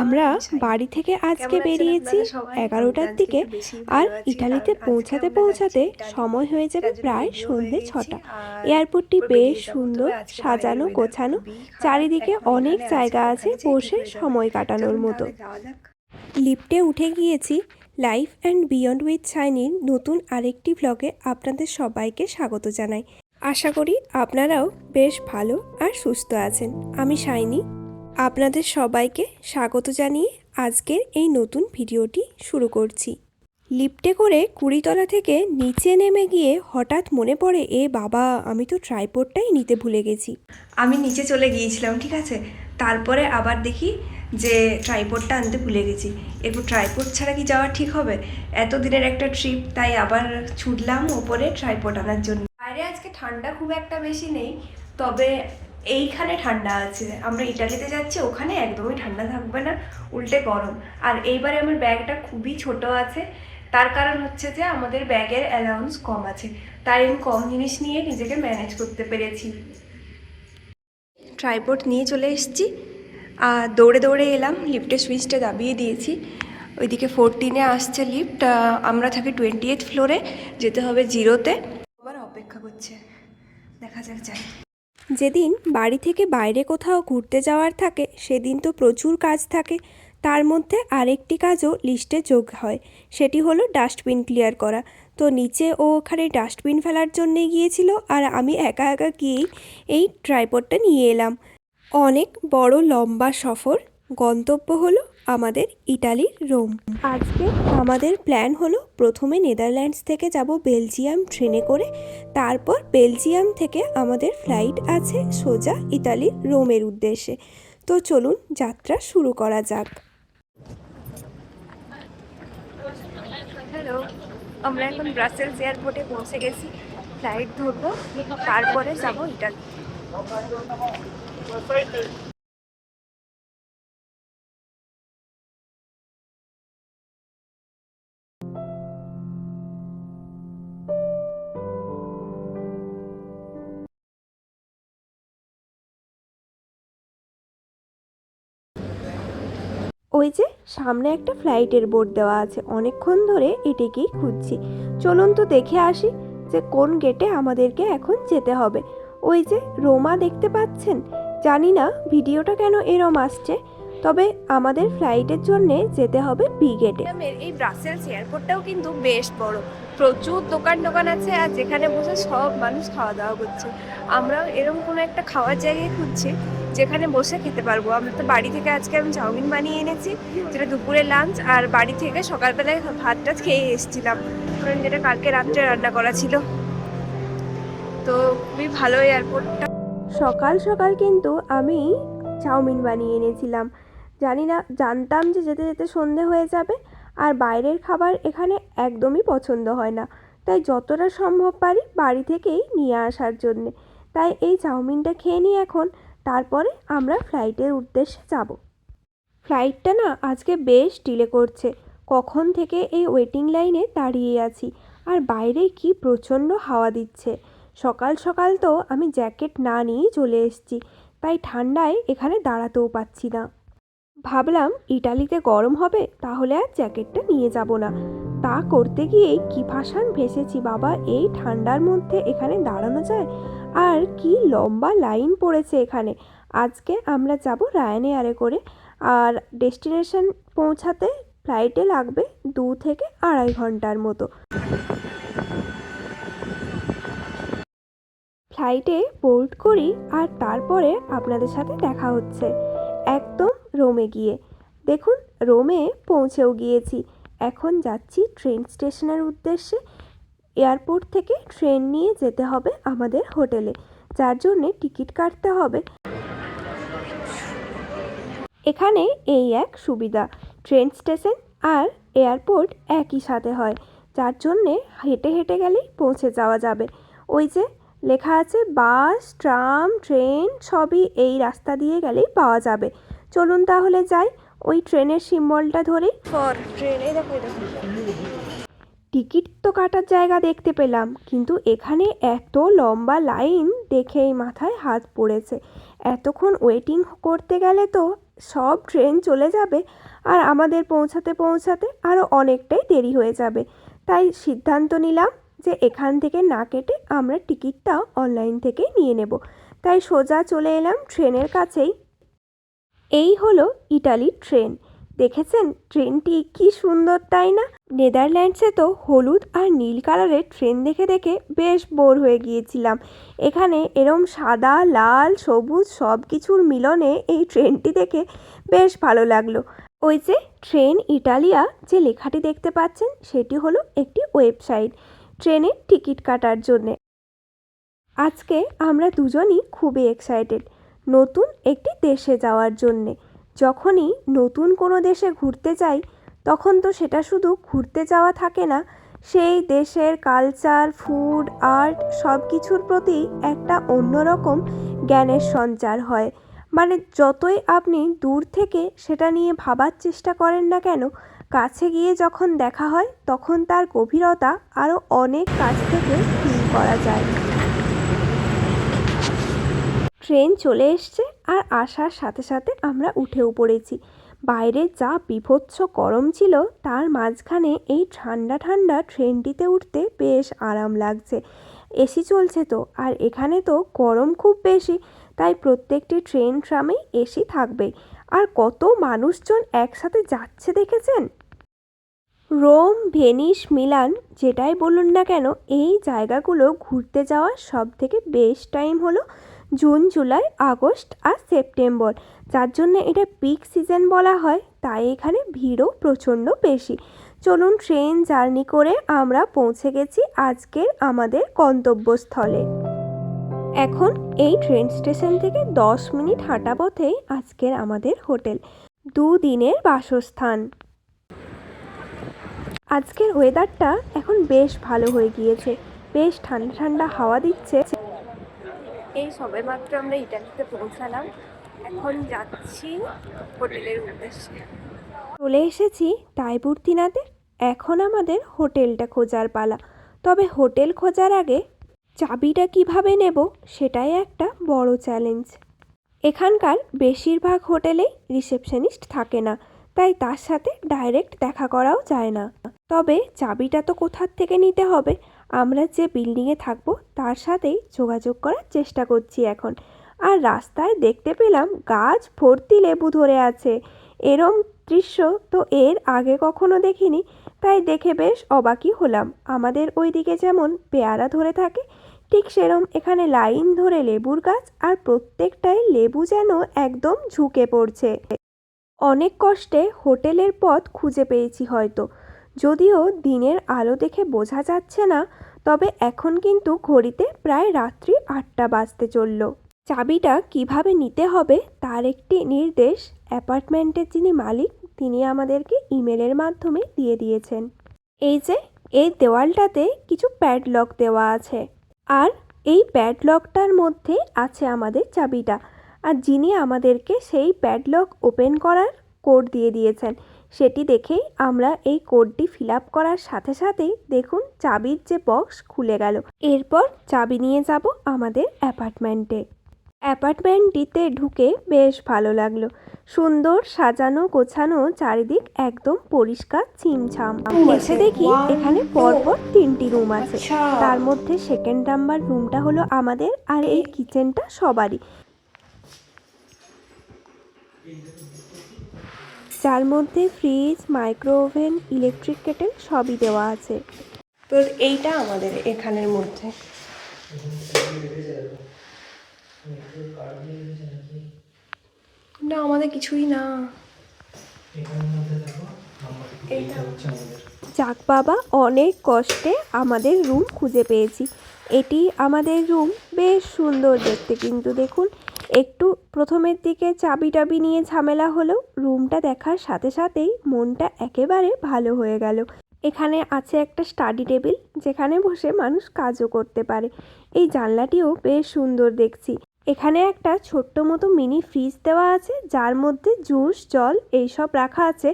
আমরা বাড়ি থেকে আজকে বেরিয়েছি 11টার দিকে, আর ইটালিতে পৌঁছাতে পৌঁছাতে সময় হয়ে যাবে প্রায় সন্ধে 6টা। এয়ারপোর্টটি বেশ সুন্দর, সাজানো গোছানো, চারিদিকে অনেক জায়গা আছে বসে সময় কাটানোর মতো। লিফটে উঠে গিয়েছি। লাইফ অ্যান্ড বিয়ন্ড উইথ শাইনির নতুন আরেকটি ব্লগে আপনাদের সবাইকে স্বাগত জানাই। আশা করি আপনারাও বেশ ভালো আর সুস্থ আছেন। আমি শাইনি, আপনাদের সবাইকে স্বাগত জানিয়ে আজকের এই নতুন ভিডিওটি শুরু করছি। লিফটে করে 20 তলা থেকে নিচে নেমে গিয়ে হঠাৎ মনে পড়ে, বাবা, আমি তো ট্রাইপডটাই নিতে ভুলে গেছি। আমি নিচে চলে গিয়েছিলাম, ঠিক আছে, তারপরে আবার দেখি যে ট্রাইপডটা আনতে ভুলে গেছি। এরপর ট্রাইপড ছাড়া কি যাওয়া ঠিক হবে? এতদিনের একটা ট্রিপ, তাই আবার ছুটলাম ওপরে ট্রাইপড আনার জন্য। বাইরে আজকে ঠান্ডা খুব একটা বেশি নেই, তবে এইখানে ঠান্ডা আছে। আমরা ইটালিতে যাচ্ছি, ওখানে একদমই ঠান্ডা থাকবে না, উল্টে গরম। আর এইবারে আমার ব্যাগটা খুবই ছোট আছে, তার কারণ হচ্ছে যে আমাদের ব্যাগের অ্যালাউন্স কম আছে, তাই আমি কম জিনিস নিয়ে নিজেকে ম্যানেজ করতে পেরেছি। ট্রাইপড নিয়ে চলে এসেছি, দৌড়ে দৌড়ে এলাম, লিফটের সুইচটা দাবিয়ে দিয়েছি। ওইদিকে 14-এ আসছে লিফট, আমরা থাকি 28th ফ্লোরে, যেতে হবে 0-তে। আবার অপেক্ষা করছে, দেখা যাক যাই। যেদিন বাড়ি থেকে বাইরে কোথাও ঘুরতে যাওয়ার থাকে সেদিন তো প্রচুর কাজ থাকে, তার মধ্যে আরেকটি কাজও লিস্টে যোগ হয়, সেটি হলো ডাস্টবিন ক্লিয়ার করা। তো নিচে ও ওখানে ডাস্টবিন ফেলার জন্যে গিয়েছিল, আর আমি একা একা গিয়েই এই ট্রাইপডটা নিয়ে এলাম। অনেক বড় লম্বা সফর, গন্তব্য হলো আমাদের ইটালির রোম। আজকে আমাদের প্ল্যান হলো প্রথমে নেদারল্যান্ডস থেকে যাব বেলজিয়াম ট্রেনে করে, তারপর বেলজিয়াম থেকে আমাদের ফ্লাইট আছে সোজা ইতালির রোমের উদ্দেশ্যে। তো চলুন যাত্রা শুরু করা যাক। হ্যালো, আমরা এখন ব্রাসেলস এয়ারপোর্টে পৌঁছে গেছি। ফ্লাইট ধরবো, তারপরে যাব ইটালি। ওই যে সামনে একটা ফ্লাইটের বোর্ড দেওয়া আছে, অনেকক্ষণ ধরে এটাকেই খুঁজছি। চলুন তো দেখে আসি যে কোন গেটে আমাদেরকে এখন যেতে হবে। ওই যে রোমা দেখতে পাচ্ছেন, জানি না ভিডিওটা কেন এরম আসছে, তবে আমাদের ফ্লাইটের জন্যে যেতে হবে বি গেটে। এই ব্রাসেলস এয়ারপোর্টটাও কিন্তু বেশ বড়, প্রচুর দোকান আছে, আর যেখানে বসে সব মানুষ খাওয়া দাওয়া করছে। আমরাও এরকম কোনো একটা খাওয়ার জায়গায় খুঁজছি যেখানে বসে খেতে পারবো। আমরা তো বাড়ি থেকে আজকে আমি চাউমিন বানিয়ে এনেছি, যেটা দুপুরে লাঞ্চ, আর বাড়ি থেকে সকালবেলায় ভাতটা খেয়ে এসেছিলাম, কারণ যেটা কালকে রাত্রে রান্না করা ছিল। তো খুবই ভালো এয়ারপোর্টটা। সকাল সকাল কিন্তু আমি চাউমিন বানিয়ে এনেছিলাম, জানতাম যে যেতে যেতে সন্ধে হয়ে যাবে, আর বাইরের খাবার এখানে একদমই পছন্দ হয় না, তাই যতটা সম্ভব পারি বাড়ি থেকেই নিয়ে আসার জন্যে। তাই এই চাউমিনটা খেয়ে নিই এখন, তারপরে আমরা ফ্লাইটের উদ্দেশ্যে যাব। ফ্লাইটটা না আজকে বেশ ডিলে করছে, কখন থেকে এই ওয়েটিং লাইনে দাঁড়িয়ে আছি, আর বাইরে কি প্রচণ্ড হাওয়া দিচ্ছে। সকাল সকাল তো আমি জ্যাকেট না নিয়েই চলে এসেছি, তাই ঠান্ডায় এখানে দাঁড়াতেও পাচ্ছি না। ভাবলাম ইটালিতে গরম হবে, তাহলে আর জ্যাকেটটা নিয়ে যাব না। তা করতে গিয়েই কি ভাসান ভেসেছি বাবা, এই ঠান্ডার মধ্যে এখানে দাঁড়ানো যায়? আর কি লম্বা লাইন পড়েছে এখানে। আজকে আমরা যাব রায়ানএয়ারে করে, আর ডেস্টিনেশন পৌঁছাতে ফ্লাইটে লাগবে 2 থেকে 2.5 ঘন্টার মতো। ফ্লাইটে বোর্ড করি, আর তারপরে আপনাদের সাথে দেখা হচ্ছে একদম রোমে গিয়ে। দেখুন রোমে পৌঁছেও গিয়েছি, এখন যাচ্ছি ট্রেন স্টেশনের উদ্দেশ্যে। এয়ারপোর্ট থেকে ট্রেন নিয়ে যেতে হবে আমাদের হোটেলে, যার জন্যে টিকিট কাটতে হবে। এখানে এই এক সুবিধা, ট্রেন স্টেশন আর এয়ারপোর্ট একই সাথে হয়, যার জন্যে হেঁটে হেঁটে গেলেই পৌঁছে যাওয়া যাবে। ওই যে লেখা আছে বাস, ট্রাম, ট্রেন সবই এই রাস্তা দিয়ে গেলেই পাওয়া যাবে। চলুন তাহলে যাই, ওই ট্রেনের সিম্বলটা ধরেই ফর ট্রেনে দেখো দেখো। টিকিট তো কাটার জায়গা দেখতে পেলাম, কিন্তু এখানে এত লম্বা লাইন দেখেই মাথায় হাত পড়েছে। এতক্ষণ ওয়েটিং করতে গেলে তো সব ট্রেন চলে যাবে, আর আমাদের পৌঁছাতে পৌঁছাতে আরও অনেকটাই দেরি হয়ে যাবে। তাই সিদ্ধান্ত নিলাম যে এখান থেকে না কেটে আমরা টিকিটটা অনলাইন থেকেই নিয়ে নেব। তাই সোজা চলে এলাম ট্রেনের কাছেই। এই হলো ইটালির ট্রেন। দেখেছেন ট্রেনটি কি সুন্দর, তাই না? নেদারল্যান্ডসে তো হলুদ আর নীল কালারের ট্রেন দেখে দেখে বেশ বোর হয়ে গিয়েছিলাম। এখানে এরম সাদা, লাল, সবুজ সব কিছুর মিলনে এই ট্রেনটি দেখে বেশ ভালো লাগলো। ওই যে ট্রেন ইটালিয়া যে লেখাটি দেখতে পাচ্ছেন, সেটি হলো একটি ওয়েবসাইট ট্রেনের টিকিট কাটার জন্যে। আজকে আমরা দুজনই খুবই এক্সাইটেড নতুন একটি দেশে যাওয়ার জন্যে। যখনই নতুন কোনো দেশে ঘুরতে যাই, তখন তো সেটা শুধু ঘুরতে যাওয়া থাকে না, সেই দেশের কালচার, ফুড, আর্ট সব কিছুর প্রতি একটা অন্যরকম জ্ঞানের সঞ্চার হয়। মানে যতই আপনি দূর থেকে সেটা নিয়ে ভাবার চেষ্টা করেন না কেন, কাছে গিয়ে যখন দেখা হয় তখন তার গভীরতা আরও অনেক কাছ থেকে ফিল করা যায়। ট্রেন চলে এসছে আর আসার সাথে সাথে আমরা উঠেও পড়েছি। বাইরে যা বীভৎস গরম ছিল, তার মাঝখানে এই ঠান্ডা ঠান্ডা ট্রেনটিতে উঠতে বেশ আরাম লাগছে। এসি চলছে তো, আর এখানে তো গরম খুব বেশি, তাই প্রত্যেকটি ট্রেন ট্রামেই এসি থাকবেই। আর কত মানুষজন একসাথে যাচ্ছে দেখেছেন? রোম, ভেনিস, মিলান যেটাই বলুন না কেন, এই জায়গাগুলো ঘুরতে যাওয়ার সবথেকে বেস্ট টাইম হলো জুন, জুলাই, আগস্ট আর সেপ্টেম্বর, যার জন্য এটা পিক সিজন বলা হয়। তাই এখানে ভিড়ও প্রচণ্ড বেশি। চলুন ট্রেন জার্নি করে আমরা পৌঁছে গেছি আজকের আমাদের গন্তব্যস্থলে। এখন এই ট্রেন স্টেশন থেকে 10 মিনিট হাঁটা পথেই আজকের আমাদের হোটেল, 2 দিনের বাসস্থান। আজকের ওয়েদারটা এখন বেশ ভালো হয়ে গিয়েছে, বেশ ঠান্ডা ঠান্ডা হাওয়া দিচ্ছে। এই সবেমাত্র আমরা ইটালিতে পৌঁছালাম, এখন যাচ্ছি হোটেলের উদ্দেশ্যে। চলে এসেছি টাইবুর্তিনাতে। এখন আমাদের হোটেলটা খোঁজার পালা। তবে হোটেল খোঁজার আগে চাবিটা কিভাবে নেব, সেটাই একটা বড় চ্যালেঞ্জ। এখানকার বেশিরভাগ হোটেলেই রিসেপশনিস্ট থাকে না, তাই তার সাথে ডাইরেক্ট দেখা করাও যায় না। তবে চাবিটা তো কোথার থেকে নিতে হবে, আমরা যে বিল্ডিংয়ে থাকবো তার সাথেই যোগাযোগ করার চেষ্টা করছি এখন। আর রাস্তায় দেখতে পেলাম গাছ ভর্তি লেবু ধরে আছে। এরম দৃশ্য তো এর আগে কখনো দেখিনি, তাই দেখে বেশ অবাকই হলাম। আমাদের ওইদিকে যেমন পেয়ারা ধরে থাকে, ঠিক সেরম এখানে লাইন ধরে লেবুর গাছ, আর প্রত্যেকটাই লেবু যেন একদম ঝুঁকে পড়ছে। অনেক কষ্টে হোটেলের পথ খুঁজে পেয়েছি হয়তো, যদিও দিনের আলো দেখে বোঝা যাচ্ছে না। তবে এখন কিন্তু ঘড়িতে প্রায় রাত্রি 8টা বাজতে চলল। চাবিটা কিভাবে নিতে হবে তার একটি নির্দেশ অ্যাপার্টমেন্টের যিনি মালিক, তিনি আমাদেরকে ইমেলের মাধ্যমে দিয়ে দিয়েছেন। এই যে এই দেওয়ালটাতে কিছু প্যাডলক দেওয়া আছে, আর এই প্যাডলকটার মধ্যে আছে আমাদের চাবিটা। আর যিনি আমাদেরকে সেই প্যাডলক ওপেন করার কোড দিয়ে দিয়েছেন, সেটি দেখেই আমরা এই কোডটি ফিল আপ করার সাথে সাথেই দেখুন চাবির যে বক্স খুলে গেল। এরপর চাবি নিয়ে যাব আমাদের অ্যাপার্টমেন্টে। অ্যাপার্টমেন্টটিতে ঢুকে বেশ ভালো লাগলো। সুন্দর সাজানো গোছানো, চারিদিক একদম পরিষ্কার ছিমছাম। এসে দেখি এখানে পরপর 3টি রুম আছে। তার মধ্যে সেকেন্ড নাম্বার রুমটা হলো আমাদের, আর এই কিচেনটা সবারই, যার মধ্যে fridge, micro oven, electric kettle সবই দেওয়া আছে। তো এইটা আমাদের এখানের মধ্যে। না আমাদের কিছুই না। যাক বাবা, অনেক কষ্টে আমাদের রুম খুঁজে পেয়েছি। এটি আমাদের রুম, বেশ সুন্দর দেখতে। কিন্তু দেখুন একটু প্রথমের দিকে চাবি টাবি নিয়ে ঝামেলা হলেও রুমটা দেখার সাথে সাথেই মনটা একেবারে ভালো হয়ে গেল। এখানে আছে একটা স্টাডি টেবিল, যেখানে বসে মানুষ কাজও করতে পারে। এই জানলাটিও বেশ সুন্দর দেখছি। এখানে একটা ছোট্ট মতো মিনি ফ্রিজ দেওয়া আছে, যার মধ্যে জুস জল এইসব রাখা আছে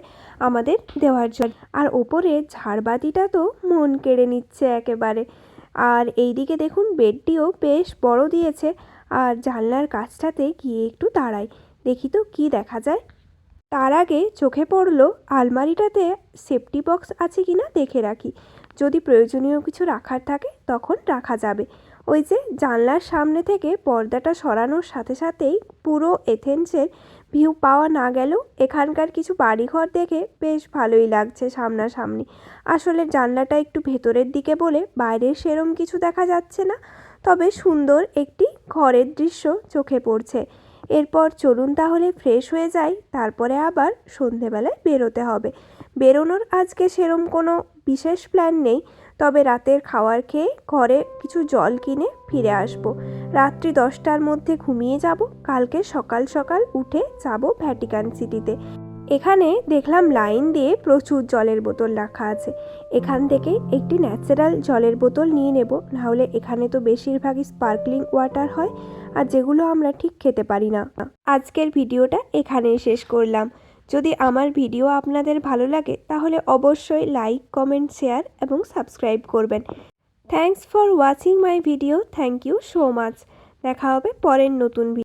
আমাদের দেওয়ার জল। আর ওপরে ঝাড়বাতিটা তো মন কেড়ে নিচ্ছে একেবারে। আর এইদিকে দেখুন বেডটিও বেশ বড় দিয়েছে। আর জানলার কাছটাতে গিয়ে একটু দাঁড়াই, দেখি তো কি দেখা যায়। তার আগে চোখে পড়লো আলমারিটাতে সেফটি বক্স আছে কিনা দেখে রাখি, যদি প্রয়োজনীয় কিছু রাখার থাকে তখন রাখা যাবে। ওই যে জানলার সামনে থেকে পর্দাটা সরানোর সাথে সাথেই পুরো এথেন্সের ভিউ পাওয়া না গেলেও এখানকার কিছু বাড়িঘর দেখে বেশ ভালোই লাগছে সামনাসামনি। আসলে জানলাটা একটু ভেতরের দিকে বলে বাইরের সেরম কিছু দেখা যাচ্ছে না, তবে সুন্দর একটি ঘরের দৃশ্য চোখে পড়ছে। এরপর চলুন তাহলে ফ্রেশ হয়ে যাই, তারপরে আবার সন্ধেবেলায় বেরোতে হবে। বেরোনোর আজকে সেরম কোনো বিশেষ প্ল্যান নেই, তবে রাতের খাবার খেয়ে ঘরে কিছু জল কিনে ফিরে আসব। রাত্রি 10টার মধ্যে ঘুমিয়ে যাব, কালকে সকাল সকাল উঠে যাব ভ্যাটিকান সিটিতে। এখানে দেখলাম লাইন দিয়ে প্রচুর জলের বোতল রাখা আছে, এখান থেকে একটি ন্যাচারাল জলের বোতল নিয়ে নেব, নাহলে এখানে তো বেশিরভাগই স্পার্কলিং ওয়াটার হয়, আর যেগুলো আমরা ঠিক খেতে পারি না। আজকের ভিডিওটা এখানেই শেষ করলাম। যদি আমার ভিডিও আপনাদের ভালো লাগে তাহলে অবশ্যই লাইক, কমেন্ট, শেয়ার এবং সাবস্ক্রাইব করবেন। Thanks for watching my video. Thank you so much. দেখা হবে পরের নতুন ভিডিও।